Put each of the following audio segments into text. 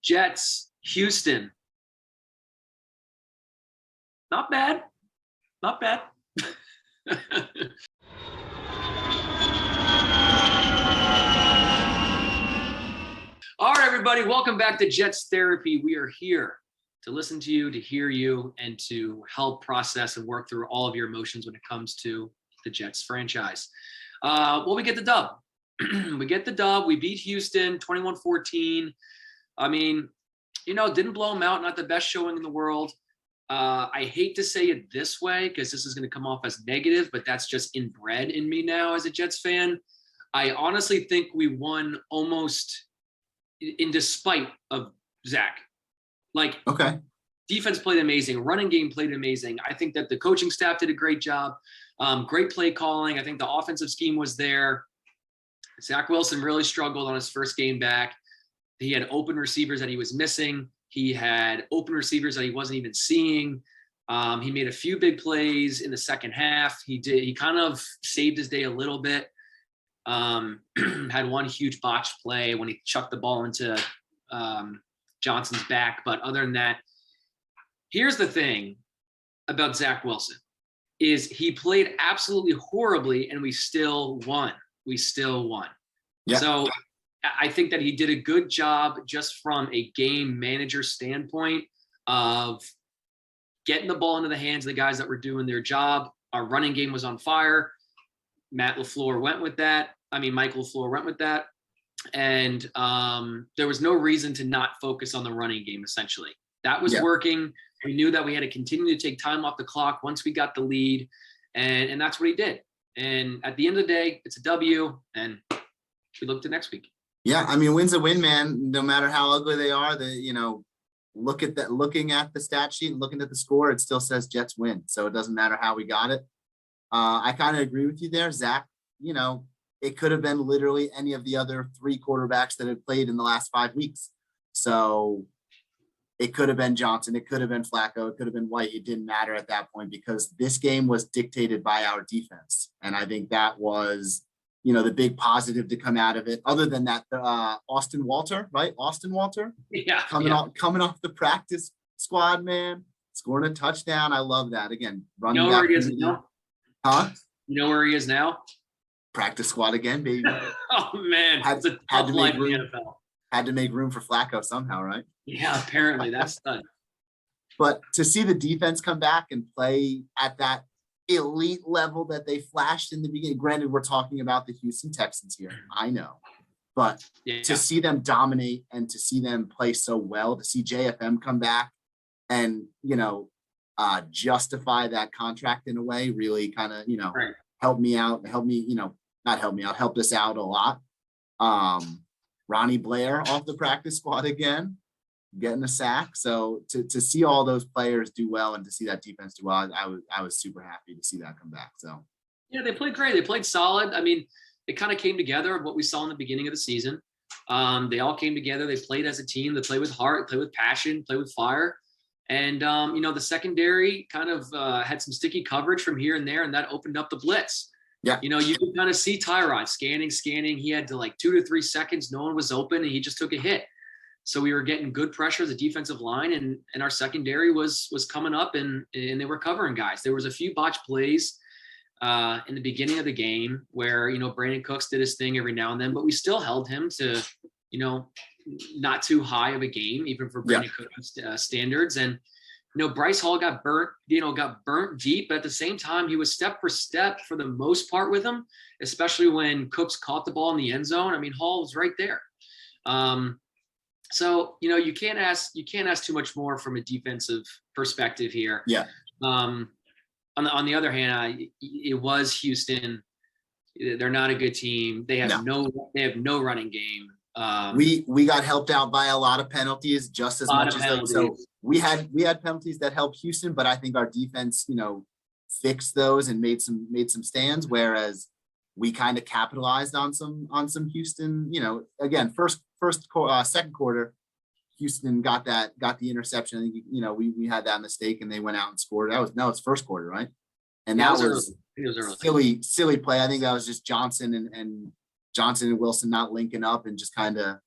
Jets, Houston. Not bad. Not bad. All right, everybody. Welcome back to Jets Therapy. We are here to listen to you, to hear you, and to help process and work through all of your emotions when it comes to the Jets franchise. Well, we get the dub. We get the dub. We beat Houston 21-14. I mean, didn't blow them out. Not the best showing in the world. I hate to say it this way because this is going to come off as negative, but that's just inbred in me now as a Jets fan. I honestly think we won almost in despite of Zach. Okay. Defense played amazing. Running game played amazing. I think that the coaching staff did a great job. Great play calling. I think the offensive scheme was there. Zach Wilson really struggled on his first game back. He had open receivers that he was missing. He had open receivers that he wasn't even seeing. He made a few big plays in the second half. He kind of saved his day a little bit. Had one huge botched play when he chucked the ball into Johnson's back. But other than that, here's the thing about Zach Wilson is he played absolutely horribly and we still won. Yeah. So I think that he did a good job just from a game manager standpoint of getting the ball into the hands of the guys that were doing their job. Our running game was on fire. Mike LaFleur went with that. And there was no reason to not focus on the running game, essentially. That was working. We knew that we had to continue to take time off the clock once we got the lead. And that's what he did. And at the end of the day, it's a W. And we look to next week. Yeah, I mean, win's a win, man. No matter how ugly they are, looking at the stat sheet and looking at the score, it still says Jets win. So it doesn't matter how we got it. I kind of agree with you there, Zach. It could have been literally any of the other three quarterbacks that had played in the last 5 weeks. So it could have been Johnson. It could have been Flacco. It could have been White. It didn't matter at that point because this game was dictated by our defense. And I think that was, the big positive to come out of it. Other than that, Austin Walter, right? Austin Walter? Yeah. Coming off the practice squad, man. Scoring a touchdown. I love that. Again, running back. Where he is now? Huh? You know where he is now? Practice squad again, baby. Oh, man. It's a tough life in the NFL. Had to make room for Flacco somehow, right? Yeah, apparently. That's done. But to see the defense come back and play at that elite level that they flashed in the beginning, granted, we're talking about the Houston Texans here. I know. But to see them dominate and to see them play so well, to see JFM come back and, justify that contract in a way, really kind of, helped us out a lot. Ronnie Blair off the practice squad again, getting a sack. So to see all those players do well and to see that defense do well, I was super happy to see that come back. So yeah, they played great. They played solid. I mean, it kind of came together what we saw in the beginning of the season. They all came together. They played as a team. They played with heart, played with passion, played with fire. And, the secondary kind of had some sticky coverage from here and there, and that opened up the blitz. Yeah. You could kind of see Tyrod scanning. He had to 2 to 3 seconds. No one was open, and he just took a hit. So we were getting good pressure as a defensive line, and our secondary was coming up, and they were covering guys. There was a few botched plays in the beginning of the game where, Brandon Cooks did his thing every now and then, but we still held him to, not too high of a game, even for Brandon Cooks standards. And, Bryce Hall got burnt deep, but at the same time, he was step for step for the most part with him, especially when Cooks caught the ball in the end zone. I mean, Hall was right there. So, you can't ask too much more from a defensive perspective here. Yeah. On the other hand, it was Houston. They're not a good team. They have no running game. We got helped out by a lot of penalties, just as much as them. So we had penalties that helped Houston, but I think our defense, fixed those and made some stands. Whereas we kind of capitalized on some Houston. Again, second quarter, Houston got the interception. I think we had that mistake and they went out and scored. That was first quarter, right? And that was silly play. I think that was just Johnson and Wilson not linking up and just kind of,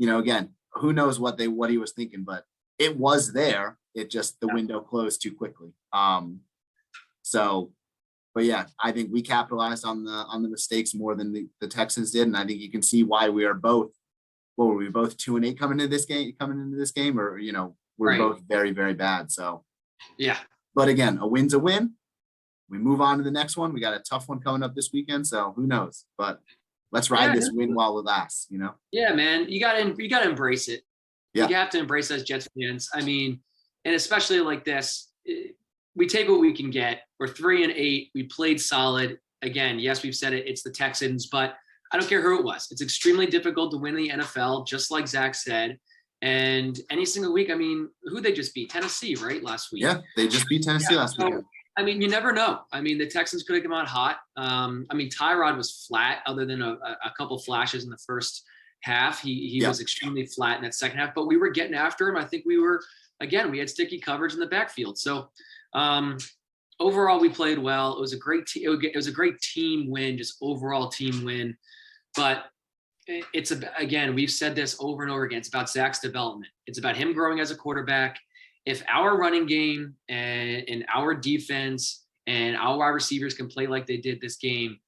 again, who knows what he was thinking, but it was there. It just, the window closed too quickly. So, but yeah, I think we capitalized on the mistakes more than the Texans did. And I think you can see why we are both, what were we, both 2-8 coming into this game, or, we're Right. both very, very bad. So Yeah. but again, a win's a win. We move on to the next one. We got a tough one coming up this weekend, so who knows? But let's ride this win while it lasts, Yeah, man. You gotta embrace it. Yeah. You have to embrace it as Jets fans. I mean, and especially like this, we take what we can get. We're 3-8. We played solid. Again, yes, we've said it. It's the Texans, but I don't care who it was. It's extremely difficult to win the NFL, just like Zach said. And any single week, I mean, who they just beat? Tennessee, right? Last week. Yeah, they just beat Tennessee last week. I mean, you never know. I mean, the Texans could have come out hot. I mean, Tyrod was flat other than a couple flashes in the first half. He was extremely flat in that second half, but we were getting after him. I think we had sticky coverage in the backfield. So overall, we played well. It was a great team win, just overall team win. But again, we've said this over and over again. It's about Zach's development. It's about him growing as a quarterback. If our running game and our defense and our wide receivers can play like they did this game,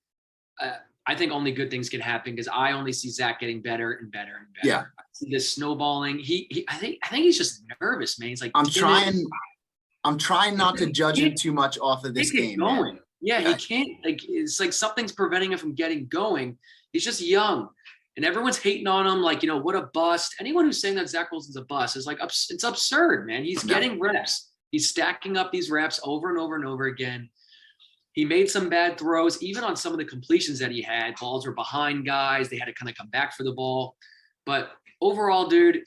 I think only good things can happen, because I only see Zach getting better and better and better. Yeah. I see this snowballing. I think he's just nervous, man. He's like, I'm trying not to judge him too much off of this game. Going. Yeah, he can't. Like, it's like something's preventing him from getting going. He's just young. And everyone's hating on him, like, what a bust. Anyone who's saying that Zach Wilson's a bust is like, it's absurd, man. He's getting reps. He's stacking up these reps over and over and over again. He made some bad throws, even on some of the completions that he had. Balls were behind guys. They had to kind of come back for the ball. But overall, dude,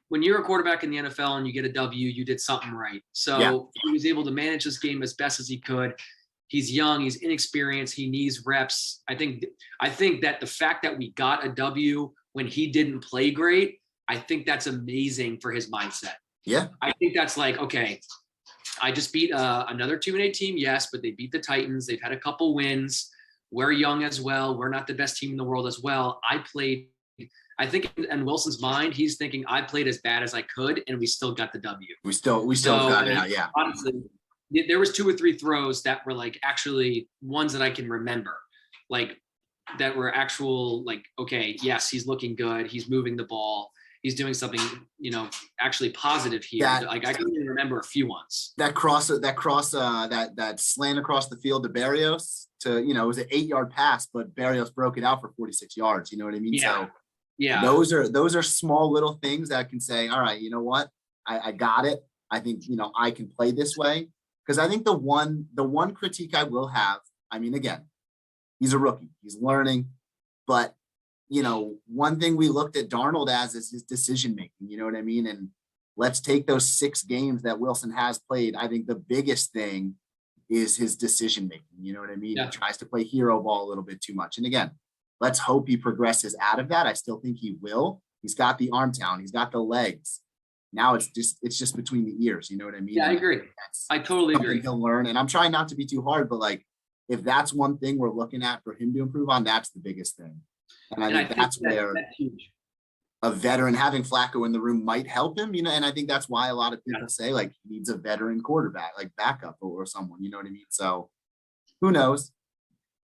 when you're a quarterback in the NFL and you get a W, you did something right. So he was able to manage this game as best as he could. He's young. He's inexperienced. He needs reps. I think that the fact that we got a W when he didn't play great, I think that's amazing for his mindset. Yeah. I think that's like, okay, I just beat another 2-8 team, yes, but they beat the Titans. They've had a couple wins. We're young as well. We're not the best team in the world as well. I think in Wilson's mind, he's thinking I played as bad as I could, and we still got the W. We still got it out, yeah. Honestly, there was 2 or 3 throws that were like actually ones that I can remember, like that were actual, like, okay, yes, he's looking good. He's moving the ball. He's doing something, actually positive here. Like, I can even remember a few ones. That slant across the field to Berrios it was an 8-yard pass, but Berrios broke it out for 46 yards. You know what I mean? Yeah. So yeah, those are small little things that can say, all right, you know what? I got it. I think, I can play this way. Because I think the one critique I will have, I mean, again, he's a rookie, he's learning, but one thing we looked at Darnold as is his decision making. You know what I mean? And let's take those 6 games that Wilson has played. I think the biggest thing is his decision making. You know what I mean? Yeah. He tries to play hero ball a little bit too much. And again, let's hope he progresses out of that. I still think he will. He's got the arm talent. He's got the legs. Now it's just between the ears. You know what I mean? Yeah, I agree. I totally agree. He'll learn, and I'm trying not to be too hard, but like, if that's one thing we're looking at for him to improve on, that's the biggest thing. And I think that's where a veteran, having Flacco in the room, might help him. And I think that's why a lot of people say like he needs a veteran quarterback, like backup or someone. You know what I mean? So who knows?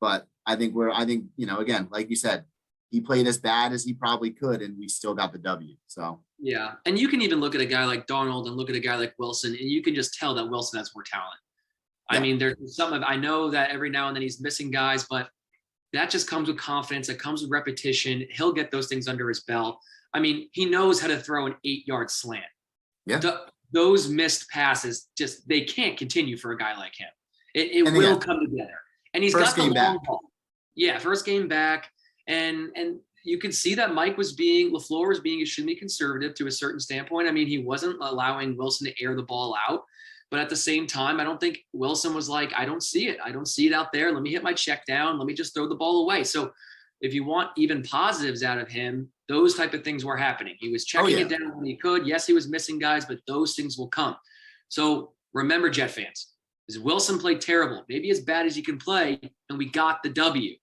But I think again, like you said, he played as bad as he probably could, and we still got the W. So yeah, and you can even look at a guy like Darnold and look at a guy like Wilson, and you can just tell that Wilson has more talent. Yeah. I mean, there's I know that every now and then he's missing guys, but that just comes with confidence. It comes with repetition. He'll get those things under his belt. I mean, he knows how to throw an 8-yard slant. Yeah. Those missed passes, they can't continue for a guy like him. It will come together. And he's got the long ball. Yeah, first game back. And you could see that LaFleur was being extremely conservative to a certain standpoint. I mean, he wasn't allowing Wilson to air the ball out. But at the same time, I don't think Wilson was like, I don't see it. I don't see it out there. Let me hit my check down. Let me just throw the ball away. So if you want even positives out of him, those type of things were happening. He was checking it down when he could. Yes, he was missing guys, but those things will come. So remember, Jet fans, is Wilson played terrible, maybe as bad as he can play, and we got the W.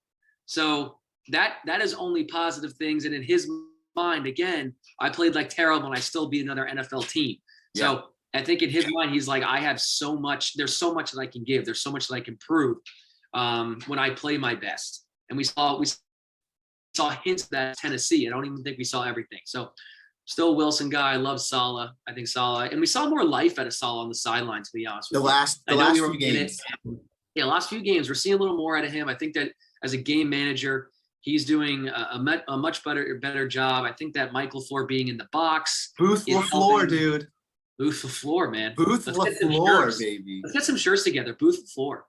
So that is only positive things. And in his mind, again, I played like terrible and I still beat another NFL team. So I think in his mind, he's like, I have so much, there's so much that I can give. There's so much that I can prove when I play my best. And we saw hints of that in Tennessee. I don't even think we saw everything. So still a Wilson guy. I love Saleh. I think Saleh, and we saw more life out of Saleh on the sideline, to be honest with you. The last few games. Yeah, last few games, we're seeing a little more out of him. I think that as a game manager, he's doing a much better job. I think that Mike LaFleur being in the box. Booth LaFleur, dude. Booth LaFleur, man. Booth LaFleur, baby. Let's get some shirts together. Booth LaFleur.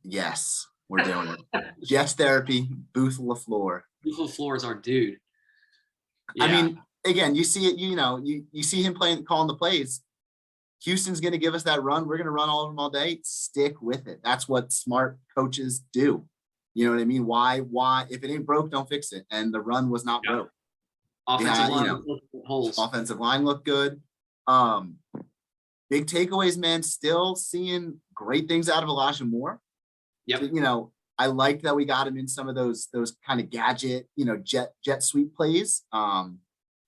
Yes, we're doing it. Jets therapy, Booth LaFleur. Booth LaFleur is our dude. Yeah. I mean, again, you see it, you see him calling the plays. Houston's going to give us that run. We're going to run all of them all day. Stick with it. That's what smart coaches do. You know what I mean? Why? If it ain't broke, don't fix it. And the run was not broke. Offensive line looked good. Big takeaways, man. Still seeing great things out of Elijah Moore. Yep. I liked that we got him in some of those kind of gadget, jet sweep plays.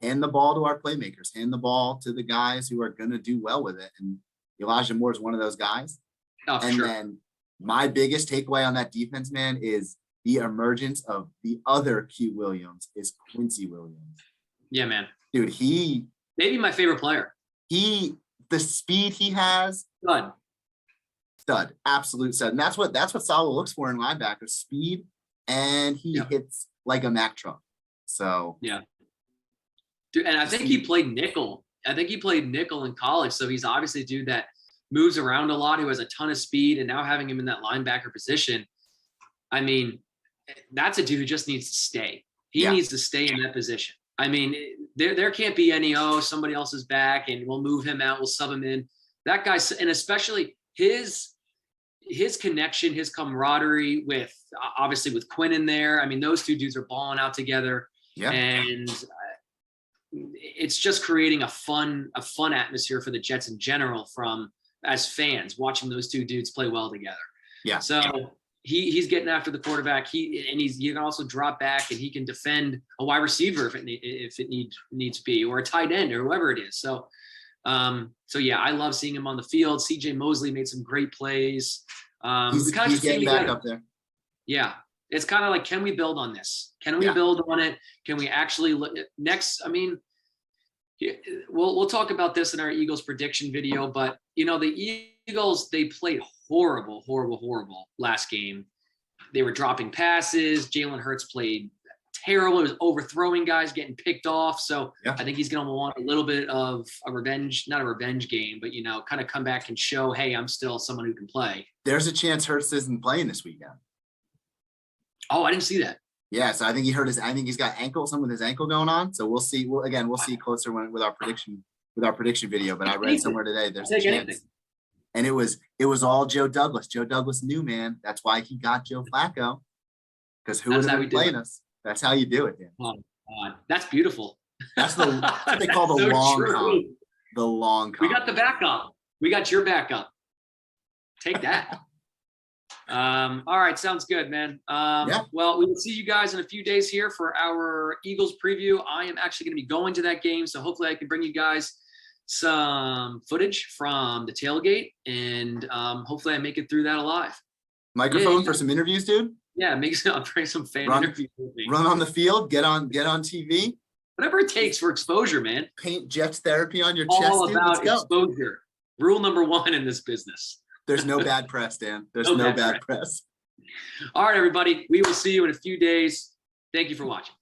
Hand the ball to our playmakers, hand the ball to the guys who are going to do well with it. And Elijah Moore is one of those guys. Then my biggest takeaway on that defense, man, is the emergence of the other Q Williams, is Quincy Williams. Yeah, man. Dude, maybe my favorite player. The speed he has. Stud, absolute stud. And that's what Saleh looks for in linebacker, speed, and he hits like a Mack truck. So yeah. Dude, and I think he played nickel. I think he played nickel in college. So he's obviously a dude that moves around a lot, who has a ton of speed, and now having him in that linebacker position, I mean, that's a dude who just needs to stay. He needs to stay in that position. I mean, there can't be any, somebody else is back and we'll move him out, we'll sub him in. That guy, and especially his connection, his camaraderie with, obviously with Quinn in there. I mean, those two dudes are balling out together. Yeah. And it's just creating a fun atmosphere for the Jets in general as fans, watching those two dudes play well together. Yeah. So he's getting after the quarterback. He can also drop back and he can defend a wide receiver if it needs to be, or a tight end or whoever it is. So yeah, I love seeing him on the field. CJ Mosley made some great plays. He's getting back up there. Yeah. It's kind of like, can we build on this? Can we build on it? Can we actually look next? I mean, we'll talk about this in our Eagles prediction video, but the Eagles, they played horrible last game. They were dropping passes. Jalen Hurts played terrible. He was overthrowing guys, getting picked off. So I think he's going to want a little bit of a revenge, not a revenge game, but kind of come back and show, hey, I'm still someone who can play. There's a chance Hurts isn't playing this weekend. Oh, I didn't see that. Yeah, so I think he's got something with his ankle going on. So we'll see. We'll see closer with our prediction video. But I read somewhere today there's a chance. And it was all Joe Douglas. Joe Douglas knew, man. That's why he got Joe Flacco. Because who would have been playing us? That's how you do it, man. Oh, God. That's beautiful. That's what they call the long con. The long con. We got the backup. We got your backup. Take that. All right, sounds good, man. Well, we will see you guys in a few days here for our Eagles preview. I am actually going to be going to that game, so hopefully I can bring you guys some footage from the tailgate, and hopefully I make it through that alive. Microphone for some interviews, dude. Yeah, I'll bring some fan interviews with me. Run on the field, get on TV. Whatever it takes for exposure, man. Paint Jets therapy on your chest. All about exposure. Rule number 1 in this business. There's no bad press, Dan. There's no bad press. All right, everybody. We will see you in a few days. Thank you for watching.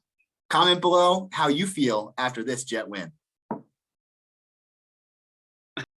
Comment below how you feel after this Jet win.